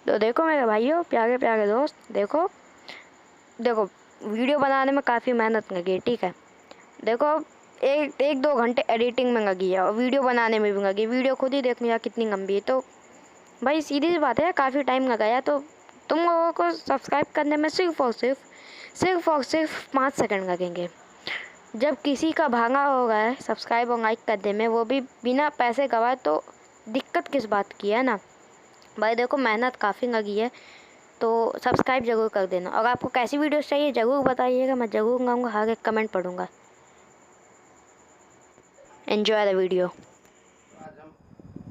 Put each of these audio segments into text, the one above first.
तो देखो मेरे भाइयों, प्यारे प्यारे दोस्त, देखो देखो वीडियो बनाने में काफ़ी मेहनत लगी, ठीक है। देखो एक दो घंटे एडिटिंग में लगी है और वीडियो बनाने में भी लगी। वीडियो खुद ही देख लिया कितनी लंबी है। तो भाई सीधी सी बात है, काफ़ी टाइम लगाया। तो तुम लोगों को सब्सक्राइब करने में सिर्फ 5 सेकंड लगेंगे। जब किसी का भागा होगा है सब्सक्राइब और लाइक करने में, वो भी बिना पैसे गवाए, तो दिक्कत किस बात की है ना भाई। देखो मेहनत काफ़ी लगी है, तो सब्सक्राइब ज़रूर कर देना। और आपको कैसी वीडियोस चाहिए ज़रूर बताइएगा, मैं ज़रूर लाऊंगा, हर एक कमेंट पढ़ूंगा। Enjoy the video. आज हम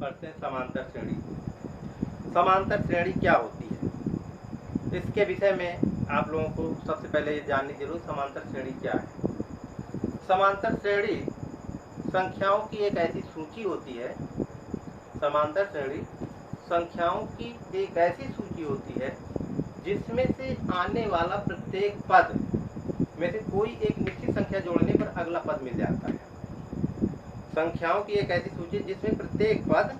पढ़ते हैं समांतर श्रेणी। समांतर श्रेणी क्या होती है, इसके विषय में आप लोगों को सबसे पहले ये जाननी जरूर, समांतर श्रेणी क्या है। समांतर श्रेणी संख्याओं की एक ऐसी सूची होती है। समांतर श्रेणी संख्याओं की एक ऐसी सूची होती है जिसमें से आने वाला प्रत्येक पद में से कोई एक निश्चित संख्या जोड़ने पर अगला पद मिल जाता है। संख्याओं की एक ऐसी सूची जिसमें प्रत्येक पद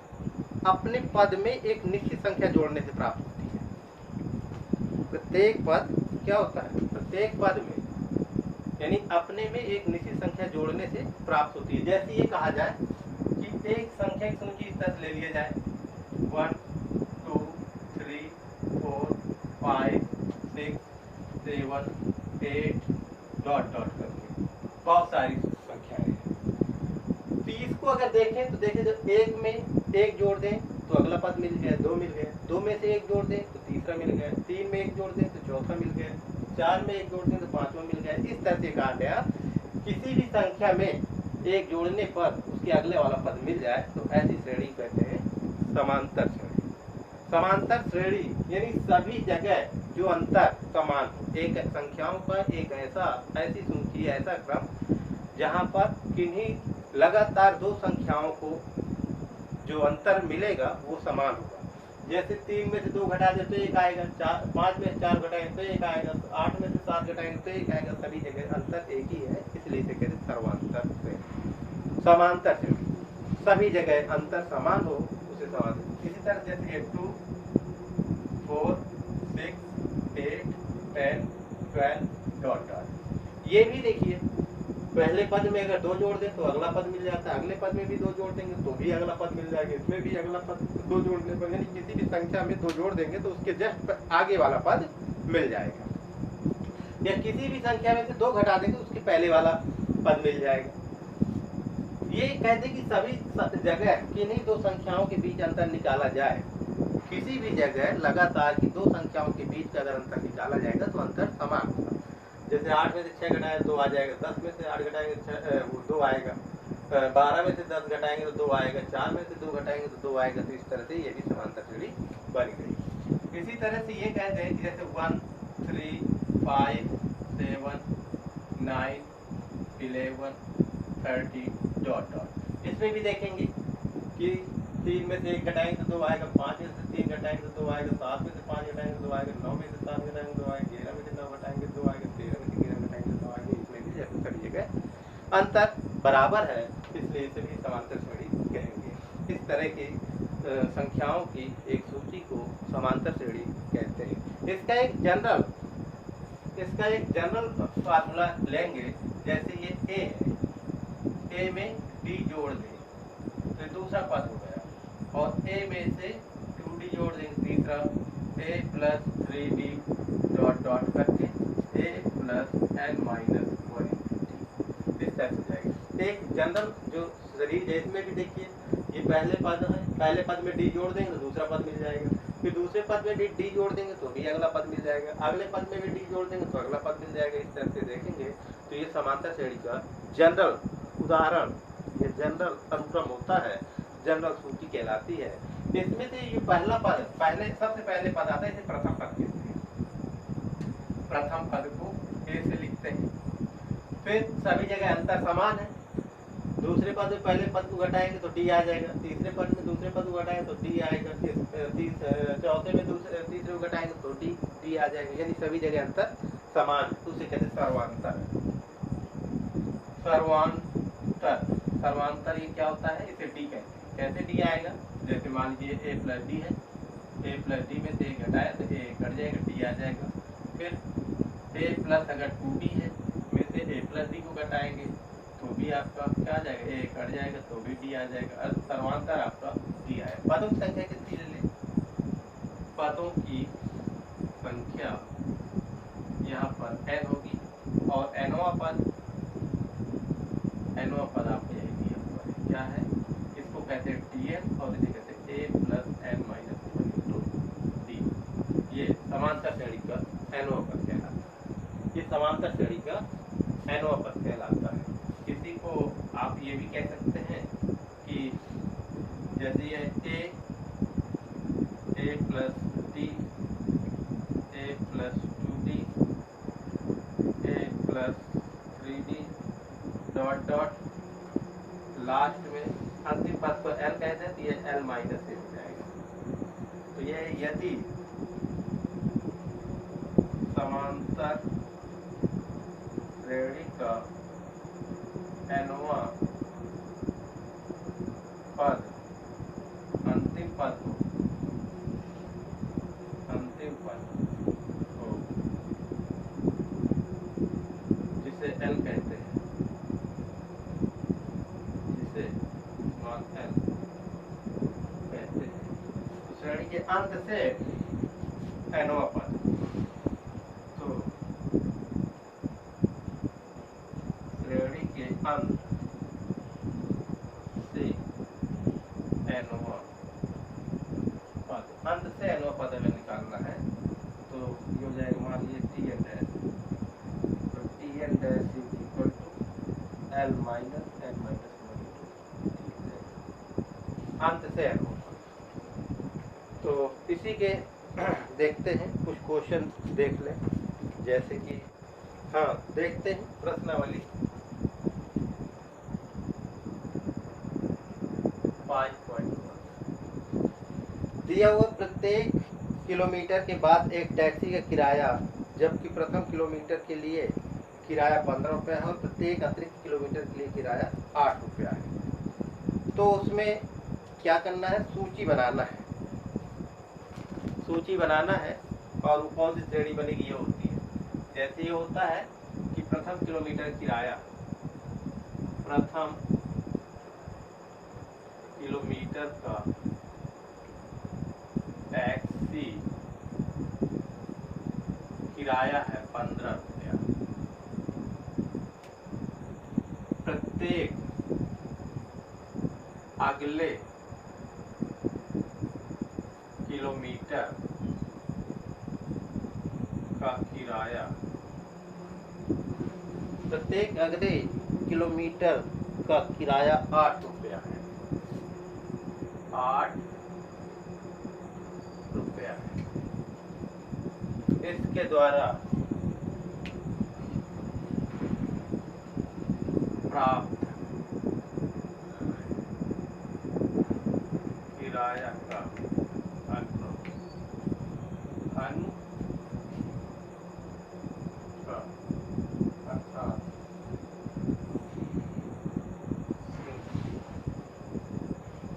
अपने पद में एक निश्चित संख्या जोड़ने से प्राप्त होती है। प्रत्येक पद क्या होता है, प्रत्येक पद में यानी अपने में एक निश्चित संख्या जोड़ने से प्राप्त होती है। जैसे ये कहा जाए कि एक संख्या की सूची इस तरह ले लिया जाए 1 2 3 4 5 6 7 8 डॉट डॉट करके बहुत सारी संख्याएं हैं। 30 को अगर देखें तो देखें, जब एक में एक जोड़ दें तो अगला पद मिल गया, 2 मिल गया, 2 में से एक जोड़ दें तो तीसरा मिल गया, 3 में एक जोड़ दें तो चौथा मिल गया, 4 में एक जोड़ दें तो पांचवा मिल गया। इस तरह से कहा गया किसी भी संख्या में एक जोड़ने पर उसके अगले वाला पद मिल जाए तो ऐसी श्रेणी कहते हैं समांतर श्रेणी। समांतर श्रेणी यानी सभी जगह जो अंतर समान हो, एक संख्याओं का एक ऐसी सूची, ऐसा क्रम जहां पर किन्हीं लगातार दो संख्याओं को जो अंतर मिलेगा वो समान होगा। जैसे 3 में से 2 घटा दे तो 1 आएगा, 5 में से 4 घटाएंगे तो 1 आएगा, 8 में से 7 घटाएंगे तो 1 आएगा। सभी जगह अंतर एक ही है, इसलिए इसे कहते हैं सर्वांतर श्रेणी। समांतर श्रेणी सभी जगह अंतर समान हो उसे समांतर। इसी तरह जैसे 2 4 6 8 10 12 डॉट डॉट। ये भी देखिए, पहले पद में अगर 2 जोड़ दें तो अगला पद मिल जाता है, अगले पद में भी 2 जोड़ देंगे तो भी अगला पद मिल जाएगा, इसमें भी अगला पद 2 जोड़ने पर, यानी किसी भी संख्या में 2 जोड़ देंगे तो उसके जस्ट आगे वाला पद मिल जाएगा। या किसी भी संख्या में से 2 घटा देंगे तो उसके पहले वाला पद मिल जाएगा। ये कहते कि सभी जगह किन्हीं दो संख्याओं के बीच अंतर निकाला जाए, किसी भी जगह लगातार की दो संख्याओं के बीच का अगर अंतर निकाला जाएगा तो अंतर समान होगा। जैसे 8 में से 6 घटाए तो 2 आ जाएगा, 10 में से 8 घटाएंगे वो 2 आएगा, 12 में से 10 घटाएंगे तो 2 आएगा, 4 में से 2 घटाएंगे तो 2 आएगा। तो इस तरह से ये भी समांतर श्रेणी बन गई। इसी तरह से ये कहते हैं कि जैसे 1 3 5 7 9 11 30 डॉट डॉट। इसमें भी देखेंगे कि 3 में से 1 घटाएंगे तो 2 आएगा, 5 में से 3 घटाएंगे तो 2 आएगा, 7 में से 5 घटाएंगे तो 2 आएगा, 9 में से 7 घटाएंगे तो 2 आएगा, 11 में से 9 घटाएंगे तो 2 आएगा, 13 में से 11 घटाएंगे तो 2 आएगा। इसमें भी जैसे सभी जगह अंतर बराबर है, इसलिए इसे भी समांतर श्रेणी कहेंगे। इस तरह की संख्याओं की एक सूची को समांतर श्रेणी कहते हैं। इसका एक जनरल फार्मूला लेंगे। जैसे ये ए है, ए में डी जोड़ दें तो दूसरा पद हो गया, और ए में से 2d जोड़ देंगे तीसरा, a plus 3d dot dot करके a प्लस n माइनस 1 इस तरह से जाएगा। एक जनरल जो शरीर जैसे में भी देखिए, ये पहले पद है, पहले पद में d जोड़ देंगे तो दूसरा पद मिल जाएगा, फिर दूसरे पद में d जोड़ देंगे तो भी अगला पद मिल जाएगा, अगले पद में भी d जोड़ देंगे तो अगला पद मिल जाएगा। इस तरह से देखेंगे तो ये समांतर श्रेणी का जनरल उदाहरण, ये जनरल अनुक्रम होता है, जनरल सूची कहलाती है। इसमें से ये पहला पद, सबसे पहले पद आता है, इसे प्रथम पद कहते हैं। प्रथम पद को ए से लिखते हैं। फिर सभी जगह अंतर समान है। दूसरे पद में पहले पद को घटाएंगे तो डी आ जाएगा, तीसरे पद में दूसरे पद को घटाएंगे तो डी आएगा, चौथे में तीसरे को घटाएंगे तो डी आ जाएगा। यानी सभी जगह अंतर समान, उसे कहते हैं सर्वांतर। सर्वांतर ये क्या होता है, इसे डी कहते हैं। कैसे डी आएगा, जैसे मान लीजिए a प्लस डी है, ए प्लस डी में से ए घटाया तो ए कट जाएगा, डी आ जाएगा। फिर ए प्लस अगर 2b है में से ए प्लस डी को घटाएंगे तो भी आपका क्या आ जाएगा, ए कट जाएगा तो भी डी आ जाएगा। और सर्वांतर आपका डी आएगा। पदों की संख्या कितनी ले लें? पदों की संख्या यहाँ पर n होगी और nवां पद आपको यही दिया हुआ है, क्या है, इसको कहते हैं Tn और इसे कहते हैं a plus n minus 1 into d. ये समांतर श्रेणी का nवां पद कहलाता है। ये समांतर श्रेणी का nवां पद कहलाता है। इसी को आप ये भी कह सकते हैं कि जैसे ये a plus d, a plus 2d, a plus 3d dot dot last में अंतिम पद को l कहते हैं तो ये l माइनस ए हो जाएगा। तो ये यदि समांतर श्रेणी का nवां पद अंतिम पद हो जिसे l कहते हैं, जिसे स्मॉल l कहते हैं, तो श्रेणी के अंत से nवां पद, तो श्रेणी के अंत से nवां पद, अंत से nवां पद हमें निकालना है तो ये हो जाएगा, मान लीजिए Tn डैश, तो Tn dash is equal to l minus n minus 1 अंत से n। तो इसी के देखते हैं कुछ क्वेश्चन देख लें, जैसे कि हाँ देखते हैं प्रश्नावली 5.1। दिया हुआ प्रत्येक किलोमीटर के बाद एक टैक्सी का किराया, जबकि प्रथम किलोमीटर के लिए किराया 15 रुपया है और प्रत्येक अतिरिक्त किलोमीटर के लिए किराया 8 रुपया है। तो उसमें क्या करना है, सूची बनाना है, सूची बनाना है और वो कौन सी श्रेणी बनेगी ये होती है। जैसे ये होता है कि प्रथम किलोमीटर किराया, प्रथम किलोमीटर का टैक्सी किराया है 15 रुपया, प्रत्येक अगले किलोमीटर का किराया, प्रत्येक अगले किलोमीटर का किराया 8 रुपया है, 8 रुपया है। इसके द्वारा प्राप्त किराया का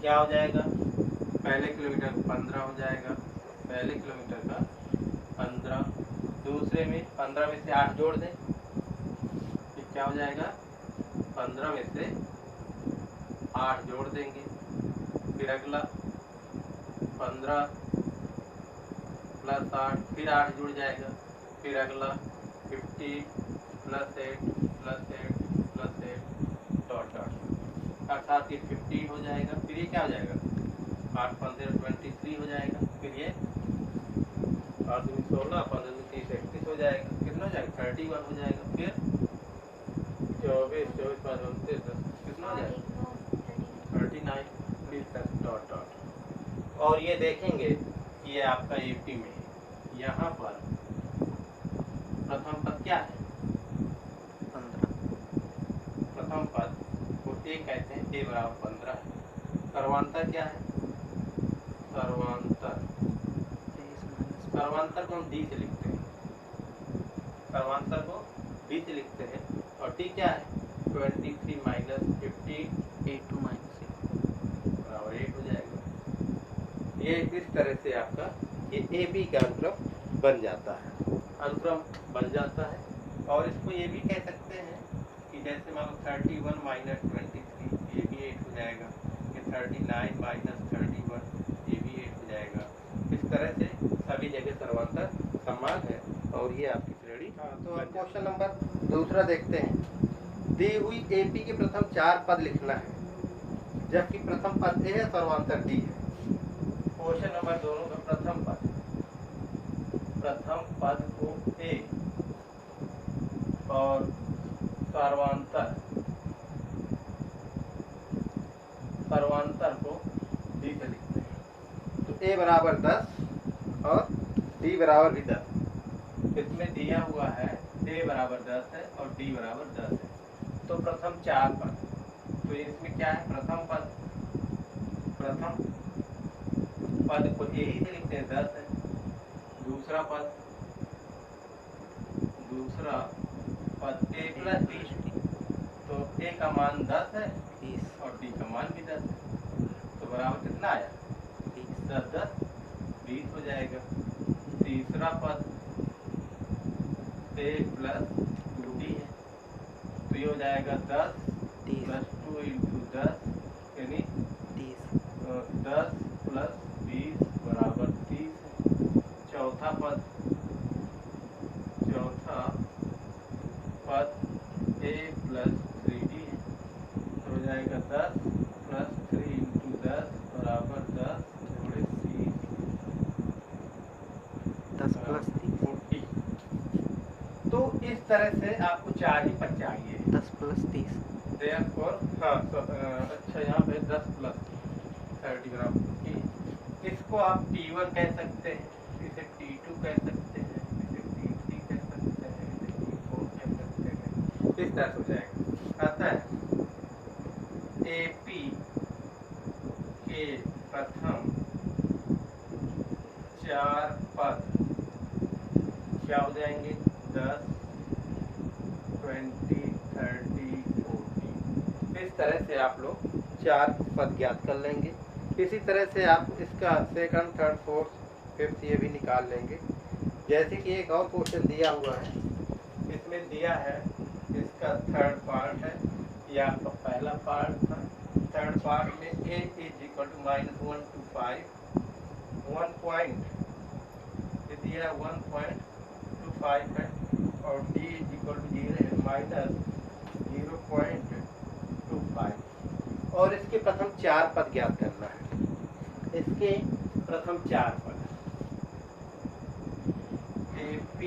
क्या हो जाएगा, पहले किलोमीटर 15 हो जाएगा, पहले किलोमीटर का 15, दूसरे में 15 में से 8 जोड़ दें, फिर क्या हो जाएगा, 15 में से 8 जोड़ देंगे, फिर अगला 15 प्लस 8, फिर 8 जुड़ जाएगा, फिर अगला 50 plus 8 plus 8 plus 8 dot dot, अर्थात ये 15 हो जाएगा। फिर ये क्या हो जाएगा, 8 15 23 हो जाएगा, फिर ये 8 दूनी 16 15 30 31 हो जाएगा, कितना हो जाएगा 31 हो जाएगा, फिर 24 24 5 29 कितना हो जाएगा 39 फिर डॉट डॉट। और ये देखेंगे कि ये आपका यूपी में है, यहाँ पर प्रथम पद क्या है 15, प्रथम पद को ए कहते हैं, ए बराबर 15 है। सर्वांतर क्या है, सर्वांतर, सर्वांतर को हम डी से लिखते हैं, सर्वांतर को डी से लिखते हैं और टी क्या है 23 माइनस 15 8 2 माइनस 8 बराबर 8 हो जाएगा। ये इस तरह से आपका ये ए बी का अनुक्रम बन जाता है, अनुक्रम बन जाता है। और इसको ये भी कह सकते हैं कि जैसे मान लो 31 माइनस 23 ये भी 8 हो जाएगा, ये 39 माइनस 31 ये भी 8 हो जाएगा। इस तरह से सभी जगह सर्वांतर समान है और ये आपकी श्रेणी। तो क्वेश्चन नंबर दूसरा देखते हैं। दी हुई एपी के प्रथम 4 पद लिखना है, जबकि प्रथम पद ए है, सर्वांतर डी है। क्वेश्चन नंबर दोनों का प्रथम पद को ए और सर्वांतर को डी से लिखते हैं। तो ए बराबर 10 और डी बराबर भी 10। इसमें दिया हुआ है ए बराबर 10 है और डी बराबर 10 है। तो प्रथम 4 पद, तो इसमें क्या है, प्रथम पद को ए ही से लिखते हैं, 10 है। दूसरा पद ए प्लस डी, तो ए का मान 10 है और डी का मान भी 10 है। तो बराबर कितना आया, 10 10 20 हो जाएगा। तीसरा पद ए प्लस 2डी है, तो ये हो जाएगा 10 प्लस 2 इंटू 10 यानी 10 प्लस 20 बराबर 30 है। चौथा पद ए प्लस 3डी है, तो हो जाएगा 10 प्लस 3 इंटू 10 बराबर 10 जोड़े 30 10 प्लस 40। तो इस तरह से आपको 4 ही पद चाहिए। 10 प्लस 30 Therefore, हाँ अच्छा यहाँ पे 10 प्लस 30 बराबर 40। इसको आप T1 कह सकते हैं, इसे T2 कह सकते हैं, इसे T3 कह सकते हैं, इसे T4 कह सकते हैं। इस तरह से हो जाएगा। आता है AP के प्रथम 4 पद क्या हो जाएंगे, 10 20 30 40। इस तरह से आप लोग 4 पद ज्ञात कर लेंगे। इसी तरह से आप इसका सेकंड थर्ड फोर्थ फिफ्थ ये भी निकाल लेंगे। जैसे कि एक और क्वेश्चन दिया हुआ है, इसमें दिया है इसका थर्ड पार्ट है, ये आपका पहला पार्ट था। थर्ड पार्ट में a is equal to -1 to 5 1 point ये दिया 1.25 है और d इज इक्वल टू 0 है -0.25 और इसके प्रथम 4 पद ज्ञात करना है। इसके प्रथम 4 पद AP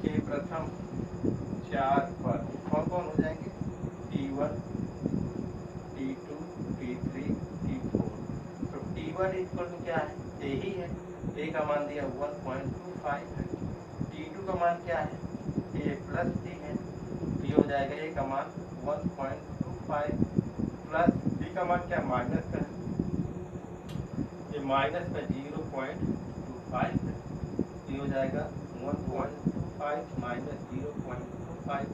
के प्रथम 4 पद कौन कौन हो जाएंगे, T1 T2 T3 T4। तो T1 इक्वल टू क्या है, ए ही है, ए का मान दिया 1.25 है। T2 का मान क्या है, ए प्लस डी है, ये हो जाएगा ए का मान 1.25 प्लस डी का मान क्या, माइनस का है, ये माइनस का 0.25 है, ये हो जाएगा 1.25 माइनस 0.25,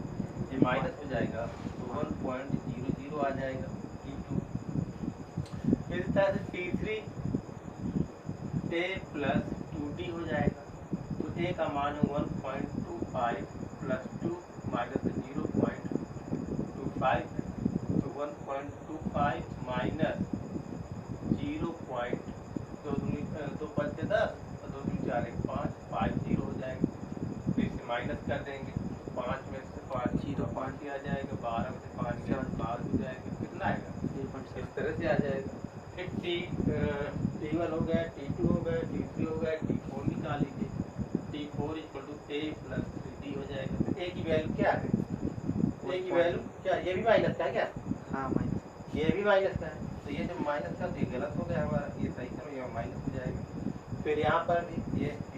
ये माइनस हो जाएगा तो 1.00 आ जाएगा T2। इस तरह से T3 a प्लस 2d हो जाएगा, तो a का मान है 1.25 प्लस 2 माइनस 0.25 है, तो 1.25 माइनस 0.2 5 10 और 2 दूनी 4 1 5 50 हो जाएगा। फिर इसे माइनस कर देंगे, 5 में से 5 5 ही आ जाएगा, 12 में से 5 12 हो जाएगा, कितना आएगा, इस तरह से आ जाएगा। फिर T1 हो गया, T2 हो गया, T3 हो गया, T4 निकाल लीजिए, T4 equal to a plus 3d हो जाएगा। तो a की वैल्यू क्या है, a की वैल्यू क्या, ये भी माइनस का है क्या, हाँ माइनस, ये भी माइनस का है, तो ये जब माइनस का तो ये गलत हो गया हमारा, ये सही समय ये माइनस हो जाएगा। फिर यहाँ पर भी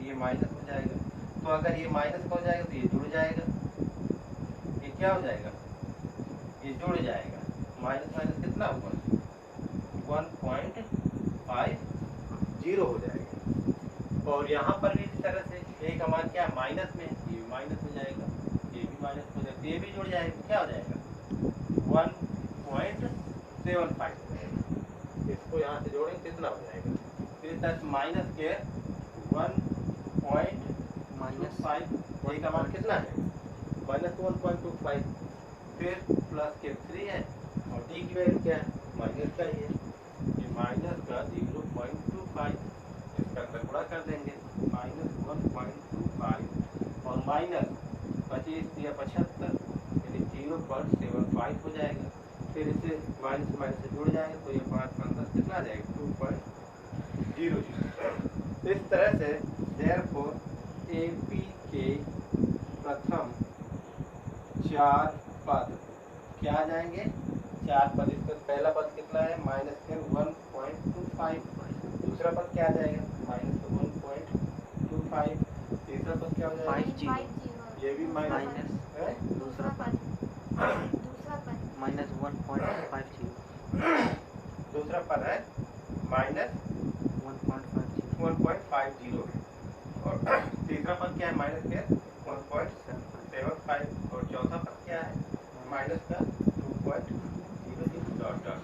ये माइनस हो जाएगा, तो अगर ये माइनस का हो जाएगा तो ये जुड़ जाएगा, ये क्या हो जाएगा, ये जुड़ जाएगा, माइनस माइनस कितना हुआ 1.50 हो जाएगा। और यहाँ पर भी इस तरह से a का मान क्या माइनस में, ये भी माइनस हो जाएगा, ये भी माइनस हो जाएगा, ये भी जुड़ जाएगा, क्या हो जाएगा 1.75 हो जाएगा। इसको यहाँ से जोड़ेंगे कितना हो जाएगा, फिर तक माइनस के 1.25 माइनस ए का मान कितना है माइनस 1.25 फिर प्लस के 3 है और डी की वैल्यू क्या है माइनस का ही है ये माइनस का 0.25 इसका अंदर गुणा कर देंगे माइनस 1.25 और माइनस 25 या 75 यानी 0.75 हो जाएगा फिर इसे माइनस माइनस से जुड़ जाएगा तो ये 5 कितना आ जाएगा 2.00 इस तरह से देयरफॉर एपी के प्रथम 4 पद क्या आ जाएंगे 4 पद इसका पहला पद कितना है माइनस के 1.25 दूसरा पद क्या आ जाएगा माइनस 1.25 तीसरा पद क्या हो जाएगा 5 ये भी माइनस माइनस है दूसरा पद माइनस 1.50 दूसरा पद है माइनस 1.50 1.50 और तीसरा पद क्या है माइनस के 1.75 और चौथा पद क्या है माइनस का 2.00 डॉट डॉट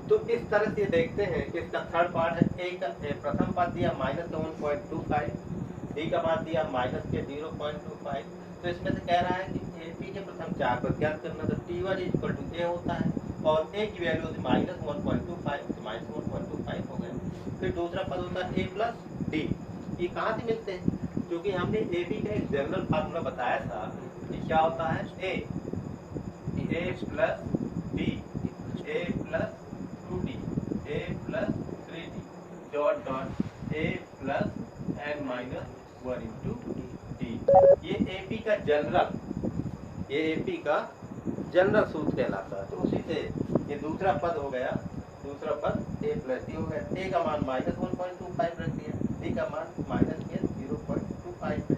तो इस तरह से देखते हैं कि इसका थर्ड पार्ट है ए का प्रथम पद दिया माइनस का 1.25 डी का मान दिया माइनस के 0.25 तो इसमें से कह रहा है कि एपी के प्रथम 4 पद ज्ञात करना तो T1 इक्वल टू ए होता है और ए की वैल्यू होती है माइनस 1.25 तो माइनस 1.25 हो गया फिर दूसरा पद होता है ए प्लस डी ये कहाँ से मिलते हैं क्योंकि हमने ए बी का एक जनरल फार्मूला बताया था कि क्या होता है a plus d a plus 2d a plus 3d dot dot a plus n minus 1 into d ये एपी का जनरल सूत्र कहलाता है तो उसी से ये दूसरा पद हो गया दूसरा पद ए प्लस डी हो गया ए का मान माइनस 1.25 रख दिया डी का मान माइनस के 0.25 है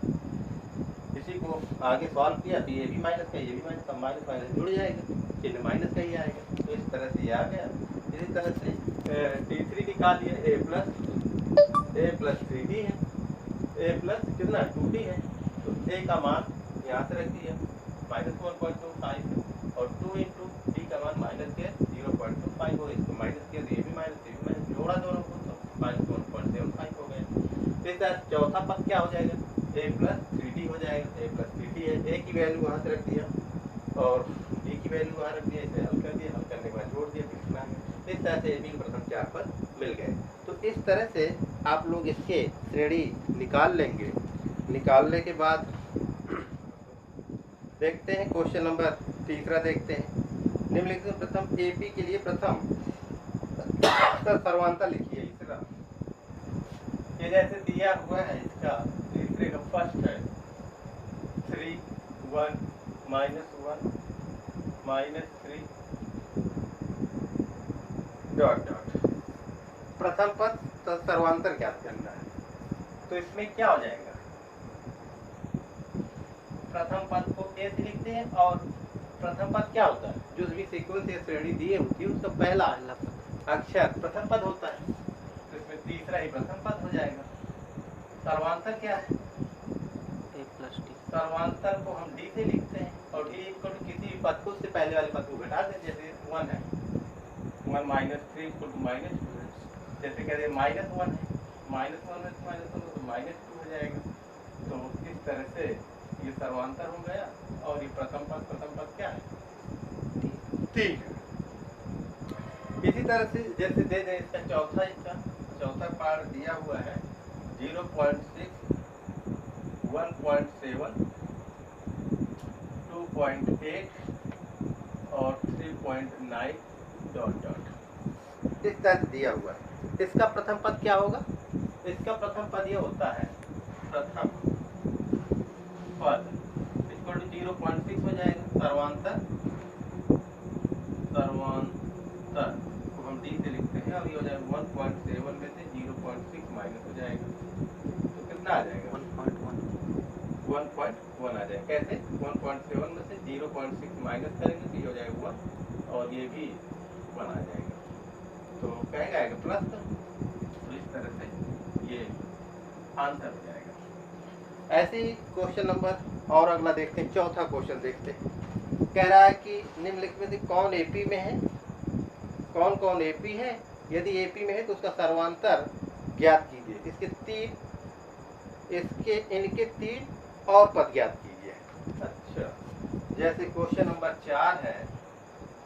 इसी को आगे सॉल्व किया तो ये भी माइनस का ये भी माइनस का माइनस माइनस जुड़ जाएगा चिन्ह माइनस का ही आएगा तो इस तरह से ये आ गया इसी तरह से T3 निकाल लिया ए प्लस 3d है ए प्लस कितना 2d है तो ए का मान यहाँ से रख दिया माइनस 1.25 और 2 इंटू डी का मान माइनस के 0.25 हो इसको माइनस किया तो ये भी माइनस जोड़ा दोनों को तो माइनस 1.75 हो गया इस तरह चौथा पद क्या हो जाएगा ए प्लस 3d हो जाएगा ए प्लस 3d है ए की वैल्यू वहाँ से रख दिया और डी की वैल्यू वहाँ रख दिया इसे हल कर दिया हल करने के बाद जोड़ दिया कितना इस तरह से ए बी के प्रथम 4 पद मिल गए तो इस तरह से आप लोग इसके श्रेणी निकाल लेंगे निकालने के बाद देखते हैं क्वेश्चन नंबर तीसरा देखते हैं निम्नलिखित प्रथम एपी के लिए प्रथम सर्वांतर लिखिए तीसरा ये जैसे दिया हुआ है इसका तीसरे का फर्स्ट है 3 1 -1 -3 डॉट डॉट प्रथम पद सर्वांतर ज्ञात करना है तो इसमें क्या हो जाएगा प्रथम पद को ए से लिखते हैं और प्रथम पद क्या होता है जो भी सीक्वेंस या श्रेणी दी होती है उसका पहला अक्षर प्रथम पद होता है तो इसमें तीसरा ही प्रथम पद हो जाएगा सर्वांतर क्या है ए प्लस डी सर्वांतर को हम डी से लिखते हैं और डी इक्वल टू किसी भी पद को उससे पहले वाले पद को घटा दें जैसे 1 है 1 -3 इक्वल टू माइनस जैसे कह रहे -1 है -1 है तो -2 हो जाएगा तो इस तरह से ये सर्वांतर हो गया और ये प्रथम पद क्या है ठीक है इसी तरह से जैसे दे दें इसका चौथा पार्ट दिया हुआ है 0.6 1.7 2.8 और 3.9 डॉट डॉट इस तरह से दिया हुआ है इसका प्रथम पद क्या होगा इसका प्रथम पद ये होता है प्रथम पद इक्वल टू 0.6 हो जाएगा सर्वांतर को हम डी से लिखते हैं और ये हो जाएगा 1.7 में से 0.6 माइनस हो जाएगा तो कितना आ जाएगा 1.1 आ जाएगा कैसे 1.7 में से 0.6 माइनस करेंगे तो ये हो जाएगा 1 और ये भी 1 आ जाएगा तो कहेगा आएगा प्लस तो इस तरह से ये आंसर हो जाएगा ऐसे ही क्वेश्चन नंबर और अगला देखते हैं चौथा क्वेश्चन देखते हैं कह रहा है कि निम्नलिखित में से कौन एपी में है कौन एपी है यदि एपी में है तो उसका सर्वांतर ज्ञात कीजिए। इनके 3 और पद ज्ञात कीजिए। अच्छा, जैसे क्वेश्चन नंबर 4 है,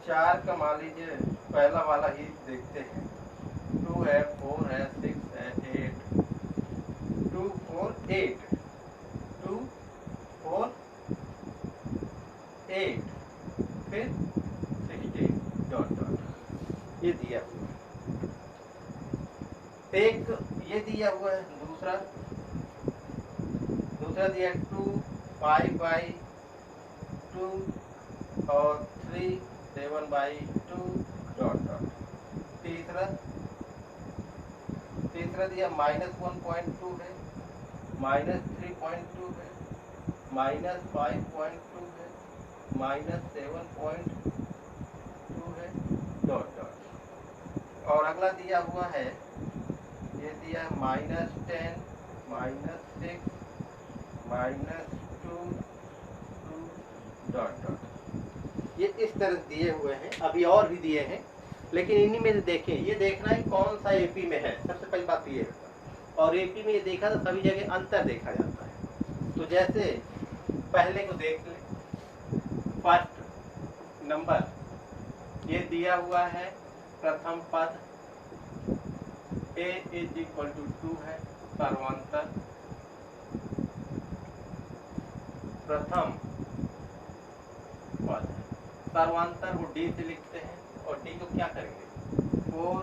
4 का मान लीजिए पहला वाला ही देखते हैं। 2 है, 4 है, 6 है, 8, 2 4 8, 2 4 8, फिर 16 डॉट डॉट, ये दिया हुआ है। एक ये दिया हुआ है, दूसरा दिया 2 5 बाई 2 और 3 7 बाई 2 डॉट डॉट। तीसरा दिया -1.2 है, -3.2 है, -5.2 है, -7.2 है डॉट डॉट। और अगला दिया हुआ है, ये दिया -10 -6 -2 डॉट डॉट। ये इस तरह दिए हुए हैं। अभी और भी दिए हैं, लेकिन इन्हीं में से देखें। ये देखना है कौन सा एपी में है, सबसे पहली बात ये है। और एपी में ये देखा तो सभी जगह अंतर देखा जाता है। तो जैसे पहले को देख लें, फर्स्ट नंबर ये दिया हुआ है, प्रथम पद a = 2 है, सर्वांतर प्रथम पद है। सर्वांतर को d से लिखते हैं और d को क्या करेंगे, 4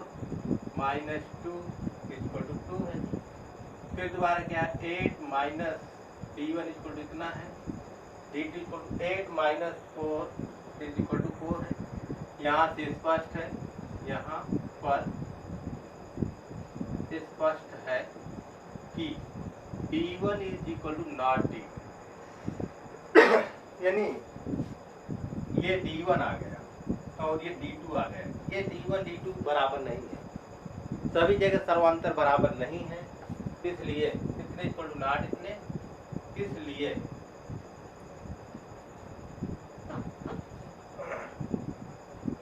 - 2 = 2 है। फिर दोबारा क्या है, 8 माइनस d1 = इतना है, d2 = 8 - 4 = 4 है। यहाँ से स्पष्ट है, यहाँ पर स्पष्ट है कि d1 = नॉट d, यानी ये d1 आ गया और ये d2 आ गया। ये d1 d2 बराबर नहीं है, सभी जगह सर्वांतर बराबर नहीं है। इसलिए इतने = नॉट इतने, इसलिए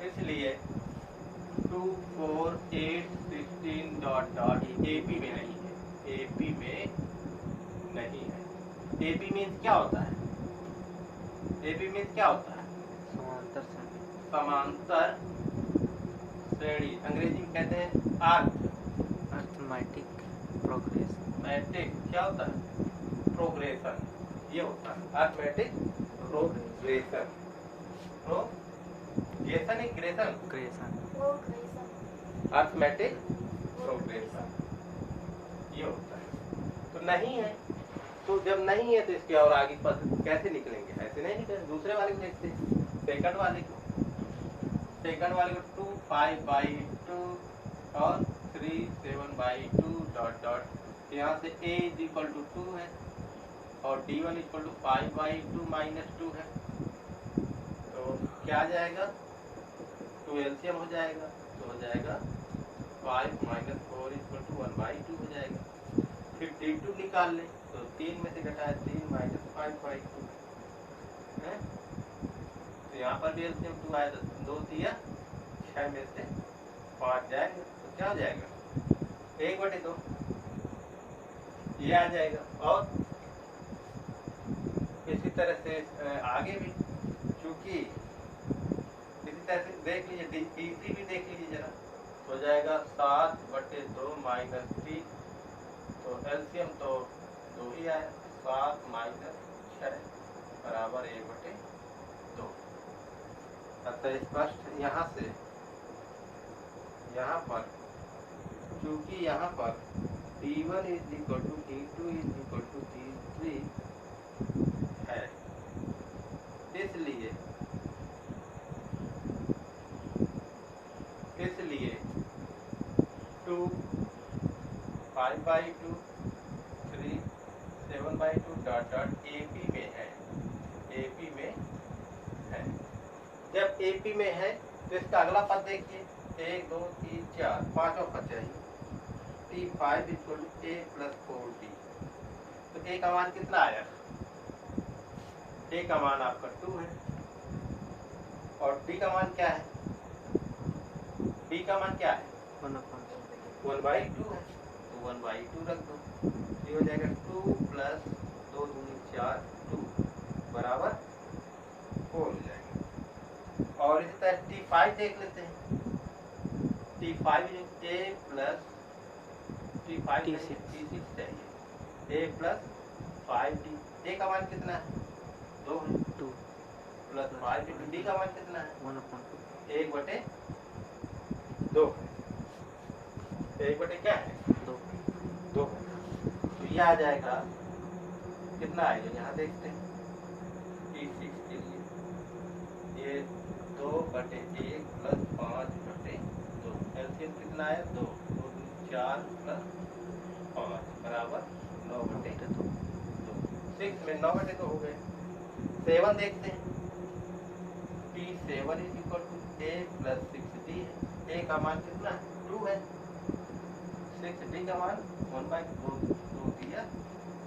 इसलिए 2 4 8 16 डॉट डॉट एपी में नहीं है, एपी में नहीं है। एपी मीन्स क्या होता है, एपी मीन्स क्या होता है, समांतर श्रेणी। समांतर श्रेणी, अंग्रेजी में कहते हैं अर्थ अर्थमेटिक प्रोग्रेशन। मैट्रिक क्या होता है, प्रोग्रेशन, ये होता है अर्थमेटिक प्रोग्रेशन। प्रोग्रेशन है, ग्रेशन, ग्रेशन। अर्थमेटिक प्रोग्रेशन ये होता है। तो नहीं है, तो जब नहीं है तो इसके और आगे पद कैसे निकलेंगे, ऐसे नहीं निकलेंगे। दूसरे वाले को देखते हैं, सेकंड वाले को 2 5 बाई 2 और 3 7 बाई 2 डॉट डॉट। यहाँ से a = 2 है और d1 = 5 बाई 2 - 2 है। तो क्या आ जाएगा, 2 एलसीएम हो जाएगा, तो हो जाएगा 5 - 4 = 1/2 हो जाएगा। फिर d2 निकाल लें, तो 3 में से घटाए 3 - 5/2 है। तो यहाँ पर भी एलसीएम 2 आया, तो 2 दिया 6 में से 5 जाएगा, तो क्या हो जाएगा 1/2 ये आ जाएगा। और इसी तरह से आगे भी, चूंकि इसी तरह से देख लीजिए, तीसरी भी देख लीजिए जरा, तो हो जाएगा 7/2 - 3, तो एलसीएम तो 2 ही आया, 7 - 6 बराबर 1/2। अतः स्पष्ट यहाँ से, यहाँ पर चूंकि यहाँ पर d1 = d2 = d3 है, इसलिए 2 5/2 3 7/2 डॉट डॉट एपी में है, एपी में है। जब एपी में है तो इसका अगला पद देखिए, 1 2 3 4 पांचवा पद चाहिए, t5 = a + 4t। तो a का मान कितना आया, a का मान आपका 2 है और b का मान क्या है, b का मान क्या है 1/2 है, तो 1/2 रख दो। ये हो जाएगा 2 प्लस 2 दूनी 4, 2 बराबर 4 हो जाएगा। और इसी तरह T5 देख लेते हैं। T5 जो A प्लस T5 T6 चाहिए, A प्लस 5D। A का मान कितना है? 2 है, 2 प्लस 5 D का मान कितना है? 1/2 1/2 है। 1/2 क्या है? 2 2 है। तो ये आ जाएगा कितना आएगा, यहाँ देखते हैं। T6 के लिए ये 2/1 प्लस 5/2, एलसीएम कितना है? 2, 4 प्लस 5 बराबर 9/2। 6 में 9/2 हो गए। 7 देखते हैं। T7 is equal to A plus 6D है। A का मान कितना है? 2 है। 6D का मान 1/2 दिया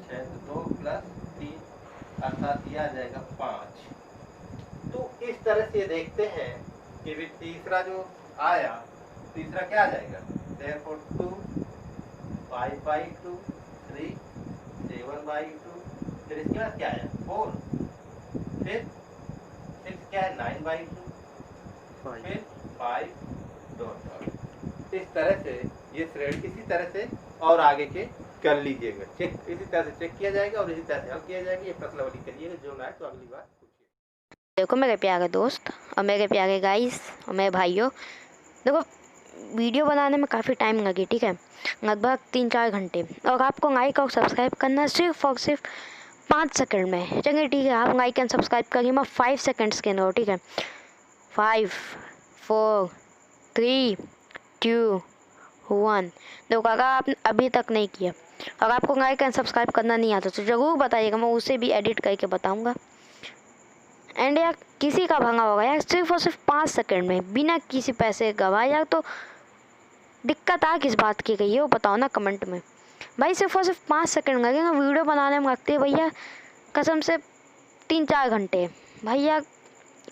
6, तो 2 प्लस 3 अर्थात ये आ जाएगा 5। तो इस तरह से देखते हैं कि भी तीसरा जो आया, तीसरा क्या आ जाएगा? therefore 2, 5/2, 3, 7/2, फिर इसके बाद क्या आया? 4, फिर 6 क्या है? 9/2, 5 फिर 5 डॉट। इस तरह से ये श्रेणी इसी तरह से और आगे के कर लीजिएगा चेक। इसी तरह से चेक किया जाएगा और इसी तरह से हल किया जाएगा। ये प्रश्नावली करिएगा, जो ना है तो अगली बार पूछिए। देखो मेरे प्यारे दोस्त और मेरे प्यारे गाइस और मेरे भाइयों, देखो वीडियो बनाने में काफ़ी टाइम लगी, ठीक है, लगभग 3-4 घंटे। और आपको लाइक और सब्सक्राइब करना सिर्फ और सिर्फ 5 सेकंड में। चलिए ठीक है, आप लाइक एंड सब्सक्राइब करिए मैं 5 सेकंड्स के अंदर, ठीक है। 5, 4, 3, 2, 1। देखो अगर आप अभी तक नहीं किया और आपको लाइक एंड सब्सक्राइब करना नहीं आता तो ज़रूर बताइएगा, मैं उसे भी एडिट करके बताऊँगा। एंड यार किसी का भंगा होगा यार, सिर्फ और सिर्फ 5 सेकंड में बिना किसी पैसे गवाए यार, तो दिक्कत आ किस बात की गई है वो बताओ ना कमेंट में भाई। सिर्फ और सिर्फ 5 सेकंड लगेगा, वीडियो बनाने में लगते हैं भैया कसम से 3-4 घंटे भैया।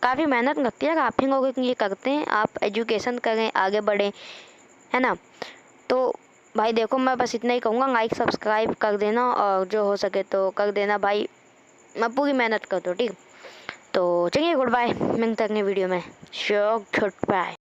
काफ़ी मेहनत लगती है, आप ही लोगों के लिए करते हैं, आप एजुकेशन करें, आगे बढ़ें, है ना। तो भाई देखो मैं बस इतना ही कहूँगा, लाइक सब्सक्राइब कर देना और जो हो सके तो कर देना भाई, मैं पूरी मेहनत करता हूँ, ठीक। तो चलिए गुड बाय, मिलते हैं अगले वीडियो में। Good bye.